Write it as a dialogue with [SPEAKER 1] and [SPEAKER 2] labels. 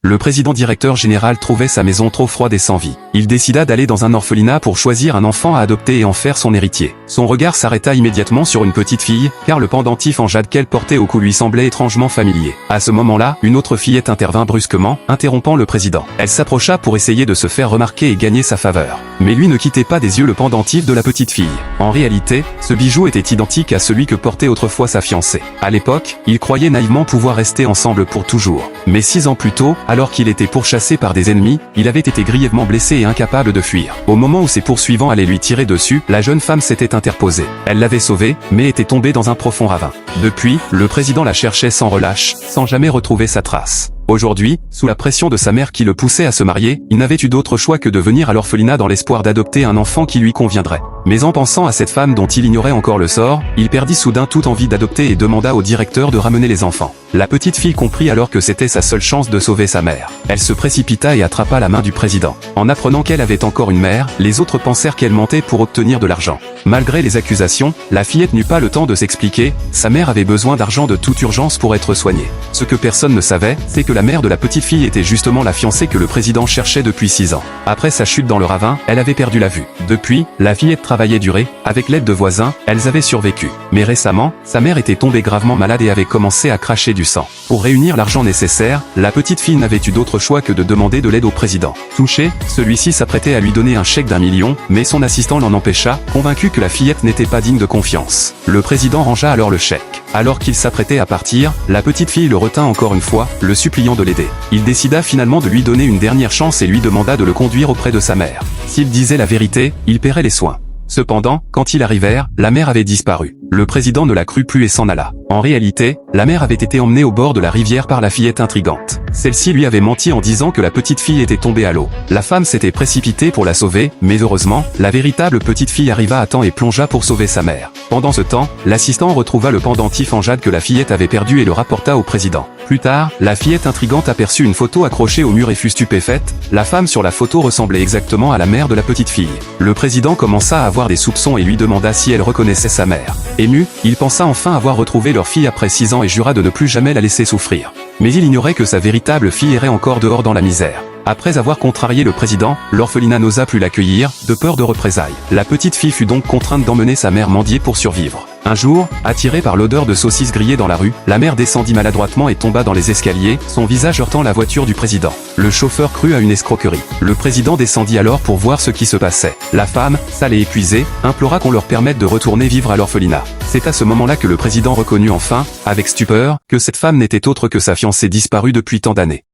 [SPEAKER 1] Le président directeur général trouvait sa maison trop froide et sans vie. Il décida d'aller dans un orphelinat pour choisir un enfant à adopter et en faire son héritier. Son regard s'arrêta immédiatement sur une petite fille, car le pendentif en jade qu'elle portait au cou lui semblait étrangement familier. À ce moment-là, une autre fillette intervint brusquement, interrompant le président. Elle s'approcha pour essayer de se faire remarquer et gagner sa faveur. Mais lui ne quittait pas des yeux le pendentif de la petite fille. En réalité, ce bijou était identique à celui que portait autrefois sa fiancée. À l'époque, il croyait naïvement pouvoir rester ensemble pour toujours. Mais 6 ans plus tôt, alors qu'il était pourchassé par des ennemis, il avait été grièvement blessé et incapable de fuir. Au moment où ses poursuivants allaient lui tirer dessus, la jeune femme s'était interposée. Elle l'avait sauvé, mais était tombée dans un profond ravin. Depuis, le président la cherchait sans relâche, sans jamais retrouver sa trace. Aujourd'hui, sous la pression de sa mère qui le poussait à se marier, il n'avait eu d'autre choix que de venir à l'orphelinat dans l'espoir d'adopter un enfant qui lui conviendrait. Mais en pensant à cette femme dont il ignorait encore le sort, il perdit soudain toute envie d'adopter et demanda au directeur de ramener les enfants. La petite fille comprit alors que c'était sa seule chance de sauver sa mère. Elle se précipita et attrapa la main du président. En apprenant qu'elle avait encore une mère, les autres pensèrent qu'elle mentait pour obtenir de l'argent. Malgré les accusations, la fillette n'eut pas le temps de s'expliquer, sa mère avait besoin d'argent de toute urgence pour être soignée. Ce que personne ne savait, c'est que la mère de la petite fille était justement la fiancée que le président cherchait depuis 6 ans. Après sa chute dans le ravin, elle avait perdu la vue. Depuis, la fillette travaillait dur et, avec l'aide de voisins, elles avaient survécu. Mais récemment, sa mère était tombée gravement malade et avait commencé à cracher du sang. Pour réunir l'argent nécessaire, la petite fille n'avait eu d'autre choix que de demander de l'aide au président. Touché, celui-ci s'apprêtait à lui donner un chèque d'1 million, mais son assistant l'en empêcha, convaincu que la fillette n'était pas digne de confiance. Le président rangea alors le chèque. Alors qu'il s'apprêtait à partir, la petite fille le retint encore une fois, le suppliant de l'aider. Il décida finalement de lui donner une dernière chance et lui demanda de le conduire auprès de sa mère. S'il disait la vérité, il paierait les soins. Cependant, quand ils arrivèrent, la mère avait disparu. Le président ne la crut plus et s'en alla. En réalité, la mère avait été emmenée au bord de la rivière par la fillette intrigante. Celle-ci lui avait menti en disant que la petite fille était tombée à l'eau. La femme s'était précipitée pour la sauver, mais heureusement, la véritable petite fille arriva à temps et plongea pour sauver sa mère. Pendant ce temps, l'assistant retrouva le pendentif en jade que la fillette avait perdu et le rapporta au président. Plus tard, la fillette intrigante aperçut une photo accrochée au mur et fut stupéfaite. La femme sur la photo ressemblait exactement à la mère de la petite fille. Le président commença à avoir des soupçons et lui demanda si elle reconnaissait sa mère. Ému, il pensa enfin avoir retrouvé leur fille après 6 ans et jura de ne plus jamais la laisser souffrir. Mais il ignorait que sa véritable fille errait encore dehors dans la misère. Après avoir contrarié le président, l'orphelinat n'osa plus l'accueillir, de peur de représailles. La petite fille fut donc contrainte d'emmener sa mère mendier pour survivre. Un jour, attirée par l'odeur de saucisses grillées dans la rue, la mère descendit maladroitement et tomba dans les escaliers, son visage heurtant la voiture du président. Le chauffeur crut à une escroquerie. Le président descendit alors pour voir ce qui se passait. La femme, sale et épuisée, implora qu'on leur permette de retourner vivre à l'orphelinat. C'est à ce moment-là que le président reconnut enfin, avec stupeur, que cette femme n'était autre que sa fiancée disparue depuis tant d'années.